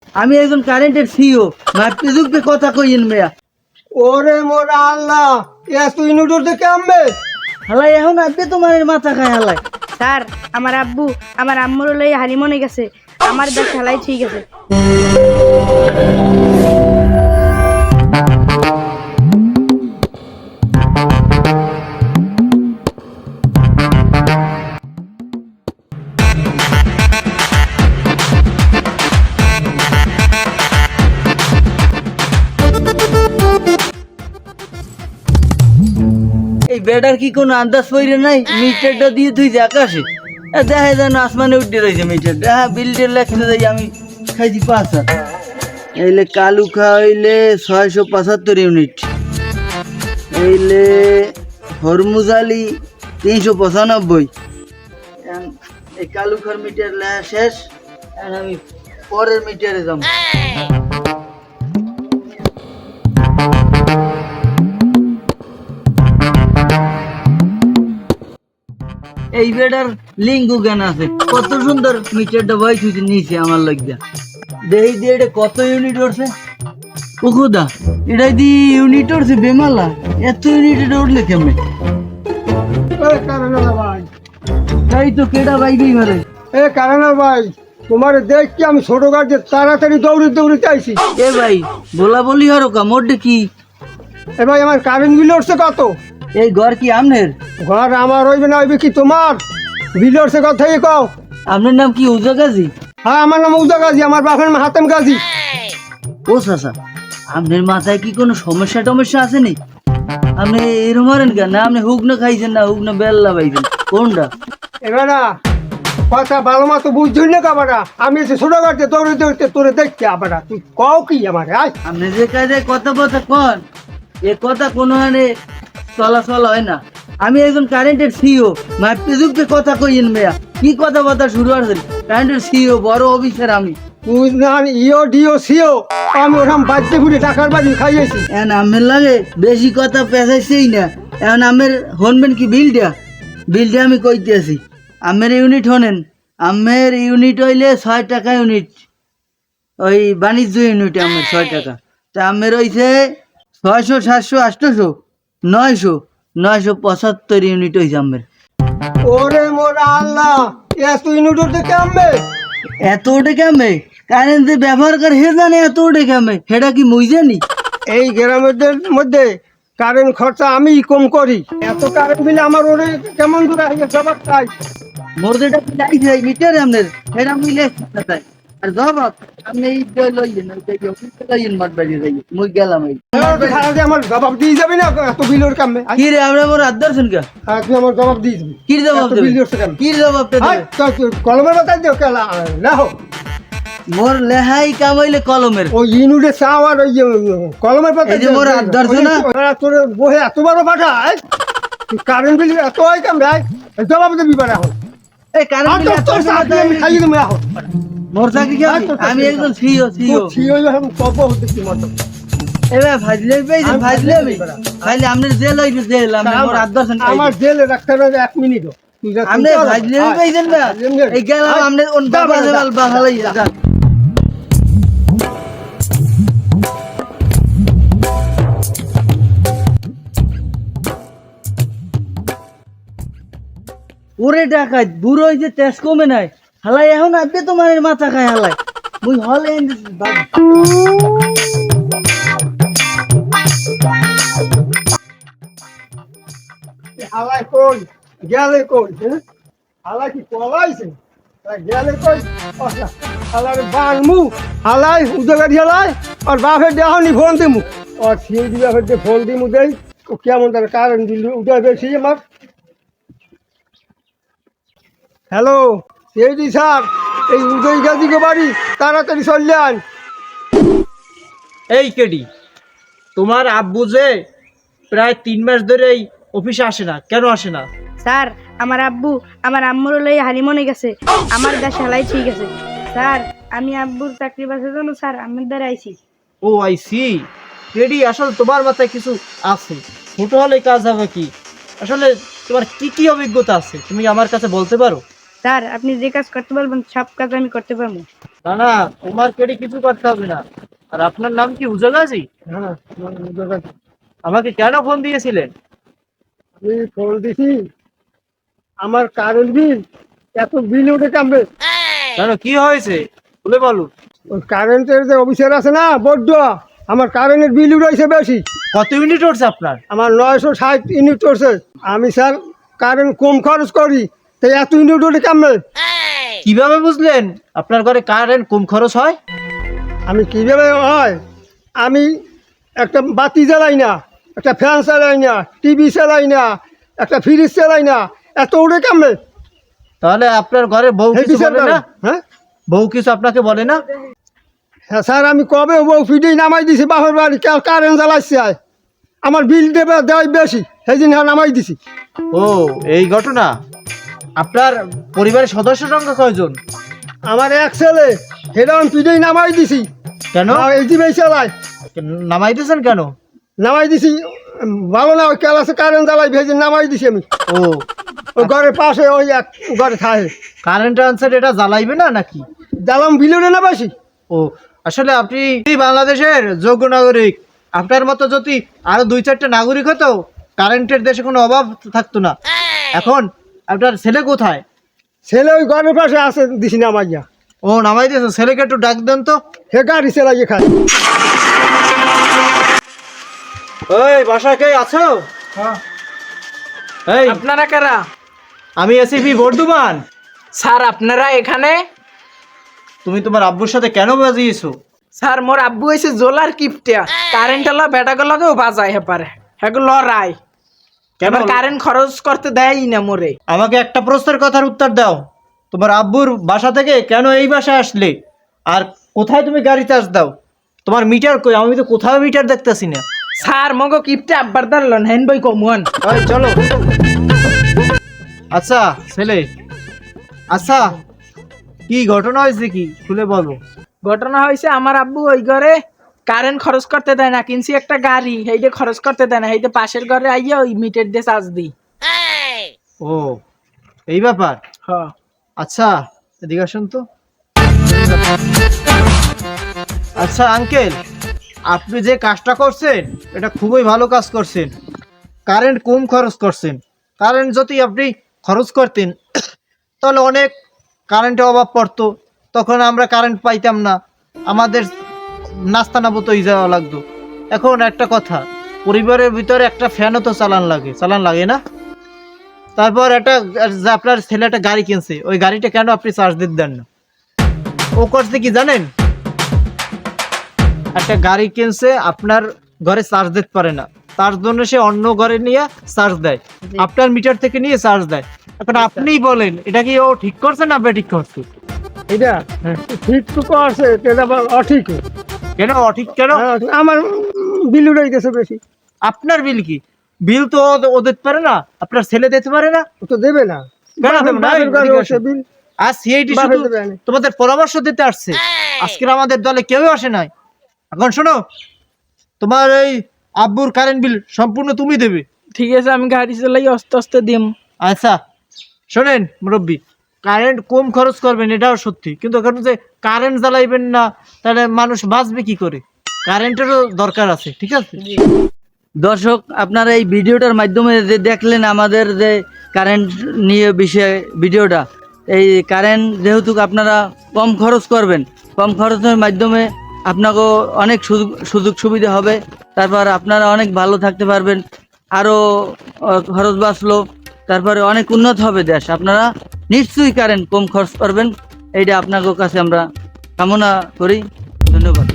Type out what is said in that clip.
আমি একজন কারেন্টের সিও, মাপতে যুগতে কথা কইন মেয়া। ওরে মোরা আল্লাহ, এত ইউনিটর দেখে আনবে। হালাই এখন আজকে তোমার মাথা খায় হালাই। স্যার আমার আব্বু আমার আম্মুর লই হানিমনে গেছে, আমার দেখ খেলাই ঠিক আছে। এই বেটার কি কোনো আন্দাজ পইরে নাই? মিটারটা দিয়ে তুই যে আকাশে দেখা যেন আসমানে উঠে রয়েছে মিটারটা। হ্যাঁ, বিলটের লেখতে যাই আমি খাইছি 5 এইলে কালুখা হইলে 675 ইউনিট, এইলে হরমুজালি 395। এই কালুখার মিটার লেখা শেষ, এখন আমি পরের মিটারে যাবো। এই বেটার লিঙ্গু জ্ঞান আছে, কত সুন্দর মিটারটা বই ছুটি নিয়েছে আমার লাগিয়া। দেখি দিয়ে এটা কত ইউনিট উঠছে। ও খুদা, এটা দি ইউনিট উঠছে বেমালা, এত ইউনিট এটা উঠলে কেমনে? ভাই, তাই তো কেডা বাইবেই মারে। এ কারণা ভাই, তোমার দেখছি আমি ছোট গাড়ি তাড়াতাড়ি দৌড়ে দৌড়ে চাইছি। এ ভাই, বলা বলি হরো কা মোটে কি? এ ভাই, আমার কারেন্ট বিল উঠছে কত? এই ঘর কি আমনের? ঘর আমার হইবে না হইবে কি তোমার? বিল উঠছে কত থেকে কও? আপনার নাম কি উজা গাজী? হ্যাঁ, আমার নাম উদা গাজী, আমার বাপের নাম হাতেম গাজী। ও চাচা, আপনার মাথায় কি কোনো সমস্যা টমস্যা আছে নি? আপনি এরম মারেন কেন? না আপনি হুক না খাইছেন, না হুক না বেল্লা পাইছেন, কোনটা? এবার না কথা ভালো মতো বুঝছই না কাবারা, আমি এসে ছোট গাড়িতে দৌড়ে দৌড়তে তোরে দেখছি আবার তুই কও কি আমার? আয় আপনি যে কাজে কথা বলতে কন, এ কথা কোনো হানে চলাচল হয় না। আমি একজন কারেন্টের সিও, মাপতে যুগতে কথা কইন মেয়া। কি কথা বথা শুরু আছেন? কারেন্টের সিও, বড় অফিসার আমি। তুই না ইও ডিও সিও, আমি ওরকম বাড়িতে ঘুরে টাকার বাড়ি খাইয়েছি। এখন আমের লাগে বেশি কথা পেঁচাইছেই না। এখন আমের হনবেন কি বিলটা? বিলটা আমি কইতে আছি। আমের ইউনিট হনেন, আমের ইউনিট হইলে 6 টাকা ইউনিট, ওই বাণিজ্য ইউনিট আমের 6 টাকা। তা আমের হইছে 600, 700, 800, 900, 975 ইউনিট হইছে আমের। ওরে মোরা আল্লাহ, এত ইউনিটর দেখে আনবে। এত ওটা কেমে? কারেন্ট যে ব্যবহার করে হে জানে এত ওটা কেমে? সেটা কি মুই জানি? এই গ্রামের মধ্যে কারেন্ট খরচা আমি কম করি, এত কারেন্ট বিল আমার ওরে কেমন করে জবাব চাই। মোর যেটা লাইছে মিটার আপনার সেটা মিলে তাই। আর জবাব আপনি এই লইলেন, লইলেন মাঠ বাড়ি যাই মুই গেলাম। এই আমার জবাব দিয়ে যাবি না এত বিলের কামে? কি রে আমরা মোর হাত ধরছেন কা? তুই আমার জবাব দিয়ে দিবি। কি জবাব এত দেবে? বিল উঠছে কেন? কি জবাবটা দেবে? কলমের বাতাস দিও কেলা লেখো। মোর লেহাই কামাইলে কলমের। ওই ইউনিটে চাও আর ওই কলমের পাতা। এই যে মোর হাত ধরছে না? তোর বহে এত বড় পাঠা, কারেন্ট বিল এত হয় কামে? জবাব দিবি পারে এখন। এই কারেন্ট বিল এত আমি খাইয়ে দেবো এখন। মোর চাকরি কি আমি একজন সিও সিও। এবার ভাজলে পেয়েছেন, ভাজলে আমি ভাজলে আপনার জেল হইবে, জেল আপনি মোর হাত ধরছেন। আমার জেলে রাখতে হবে 1 মিনিট। আপনি ভাজলে পেয়েছেন না? এই গেলাম আপনি ওন বাবা জেল বাহালাই যান। ওরে ডাকাত বুড়ো হইছে, তেজ কমে নাই। হালাই এখন আজকে তোমার মাথা খায় হালাই। মুই হলে হালাই কই গেলে কই? হালাই কি পলাইছে? গেলে কই? হালাই বানমু, হালাই উদগাড়ি হালাই আর বাপের দেহনি ফোন দিমু আর সেই বাপের দিয়ে ফোন দিমু দেই কেমন তার কারেন্ট বিল উঠে বেশি আমার। হ্যালো সেইদি স্যার, এই উদয় গাজীকে বাড়ি তাড়াতাড়ি চললে আন। এই কেডি, তোমার আব্বু যে প্রায় 3 মাস ধরে এই অফিসে আসে না, কেন আসে না? স্যার আমার আব্বু আমার আম্মুর লই হানিমনে গেছে, আমার দেশ খেলাই ঠিক আছে। স্যার আমি আব্বুর চাকরি বাঁচার জন্য স্যার আমার দ্বারা আইছি। ও আই সি। কেডি, আসলে তোমার মাথায় কিছু আছে, ছোট হলে কাজ হবে কি? আসলে তোমার কি কি অভিজ্ঞতা আছে তুমি আমার কাছে বলতে পারো? স্যার আপনি যে কাজ করতে বলবেন সব কাজ আমি করতে পারবো। না না, তোমার কেটে কিছু করতে হবে না। আর আপনার নাম কি উজাগাছি? হ্যাঁ উদয়গাছি। আমাকে কেন ফোন দিয়েছিলেন? আমি ফোন দিছি, আমার কারেন্ট বিল এত বিল উঠে কামবে। কেন, কি হয়েছে বলে বলুন। ওই কারেন্টের যে অফিসার আছে না বড্ড, আমার কারেন্টের বিল উঠেছে বেশি। কত ইউনিট উঠছে আপনার? আমার 960 ইউনিট করছে। আমি স্যার কারেন্ট কম খরচ করি, তাই এত ইউনিট উঠে কামবে। কিভাবে বুঝলেন আপনার ঘরে কারেন্ট কম খরচ হয়? আমি কীভাবে হয়, আমি একটা বাতি জ্বালাই না, একটা ফ্যান চালাই না, টিভি চালাই না, একটা ফ্রিজ চালাই না, এত উঠে কামবে। তাহলে আপনার ঘরে বউ কিছু বলে না? হ্যাঁ বউ কিছু আপনাকে বলে না? হ্যাঁ স্যার, আমি কবে বউ ফিডেই নামাই দিছি বাপের বাড়ি, কারেন্ট জ্বালাইছে আয়। আমার বিল দেবে দেয় বেশি, সেই জন্য নামাই দিছি। ও এই ঘটনা। আপনার পরিবারের সদস্য সংখ্যা কয়জন? আমার এক ছেলে, সেটা আমি ফিডেই নামাই দিছি। কেন এই জিবেই চালায় নামাই দিয়েছেন কেন? নামাই দিছি, ভালো না ওই ক্লাসে কারেন্ট জ্বালাই ভেজে নামাই দিছি আমি। ও ওই ঘরের পাশে ওই এক ঘরে থাকে, কারেন্ট আনসার এটা জ্বালাইবে না নাকি? জ্বালাম বিলুনে না বেশি। ও আসলে আপনি বাংলাদেশের যোগ্য নাগরিক। আপনার মতো যদি আরো 2-4টা নাগরিক হতো, কারেন্টের দেশে কোনো অভাব থাকতো না। এখন আপনার ছেলে কোথায়? ছেলে ওই ঘরের পাশে আছে, দিছি নামাইয়া। ও নামাই দিয়েছে, ছেলেকে একটু ডাক দেন তো। হে গাড়ি চালাইয়ে খায়। ওই বাসায় কে আছো? এই আপনারা কারা? আমি এসিপি বর্ধমান। স্যার আপনারা এখানে? তুমি তোমার আব্বুর সাথে কেন বাজিয়েছো? স্যার মোর আব্বু হয়েছে জোলার কিপটা, কারেন্ট আলা বেটাগুলোকেও বাজায় হেপারে, হেগুলো লড়াই। কেন? এবার কারেন্ট খরচ করতে দেয়ই না মোরে। আমাকে একটা প্রশ্নের কথার উত্তর দাও। তোমার আব্বুর বাসা থেকে কেন এই বাসায় আসলে? আর কোথায় তুমি গাড়ি চার্জ দাও? তোমার মিটার কই? আমি তো কোথাও মিটার দেখতেছি না। স্যার মগো কিপটা আব্বার দাঁড়ান হেন বই কমন। ওই চলো। আচ্ছা ছেলে, আচ্ছা কি ঘটনা হয়েছে, কি খুলে বলো। ঘটনা হয়েছে আমার আব্বু ওই ঘরে কারেন্ট খরচ করতে দেয় না, কিনছি একটা গাড়ি, সেইটা খরচ করতে দেয় না, সেইটা পাশের ঘরে আইয়া ওই মিটার দিয়ে চার্জ দিই। ও এই ব্যাপার। হ আচ্ছা এদিকে আসুন তো। আচ্ছা আঙ্কেল, আপনি যে কাজটা করছেন এটা খুবই ভালো কাজ করছেন। কারেন্ট কম খরচ করছেন। কারেন্ট যদি আপনি খরচ করতেন তাহলে অনেক কারেন্টের অভাব পড়তো, তখন আমরা কারেন্ট পাইতাম না, আমাদের নাস্তা না বতই যাওয়া লাগতো। এখন একটা কথা, পরিবারের ভিতরে একটা ফ্যানও তো চালান লাগে না? তারপর একটা যে আপনার ছেলে একটা গাড়ি কিনছে, ওই গাড়িটা কেন আপনি চার্জ দিতে দেন না? ও করছে কি জানেন? একটা গাড়ি কিনছে, আপনার ঘরে চার্জ দিতে পারে না, তার জন্য সে অন্য ঘরে নিয়ে চার্জ দেয়, আপনার মিটার থেকে নিয়ে চার্জ দেয়। এখন আপনিই বলেন এটা কি ও ঠিক করছে না বেঠিক করছে? এটা ঠিক তো করছে, এটা আবার অঠিক। কেন অঠিক কেন? আমার বিল উঠে গেছে বেশি। আপনার বিল কি? বিল তো ও দিতে পারে না, আপনার ছেলে দিতে পারে না? ও তো দেবে না। কেন দেবে না? বাপের ঘরে এদিকে হচ্ছে আসুন। বিল। আর সিআইডি বাপের শুধু দেবে না। তোমাদের পরামর্শ দিতে আসছে, আজকের আমাদের দলে কেউ আসে নাই। এখন শোনো, তোমার এই আব্বুর কারেন্ট বিল সম্পূর্ণ তুমি দেবে। ঠিক আছে, আমি গাড়ি চালাই আস্তে আস্তে দিম। আচ্ছা শোনেন মুরব্বী, কারেন্ট কম খরচ করবেন এটাও সত্যি, কিন্তু এখন যে কারেন্ট জ্বালাইবেন না তাহলে মানুষ বাঁচবে কি করে? কারেন্টেরও দরকার আছে, ঠিক আছে? দর্শক, আপনারা এই ভিডিওটার মাধ্যমে যে দেখলেন আমাদের যে কারেন্ট নিয়ে বিষয়ে ভিডিওটা, এই কারেন্ট যেহেতু আপনারা কম খরচ করবেন, কম খরচের মাধ্যমে আপনাকেও অনেক সুযোগ সুবিধা হবে, তারপর আপনারা অনেক ভালো থাকতে পারবেন, আরও খরচ বাঁচলো, তারপরে অনেক উন্নত হবে দেশ। আপনারা নিশ্চয়ই কারেন্ট কম খরচ করবেন, এইটা আপনাদের কাছে আমরা কামনা করি। ধন্যবাদ।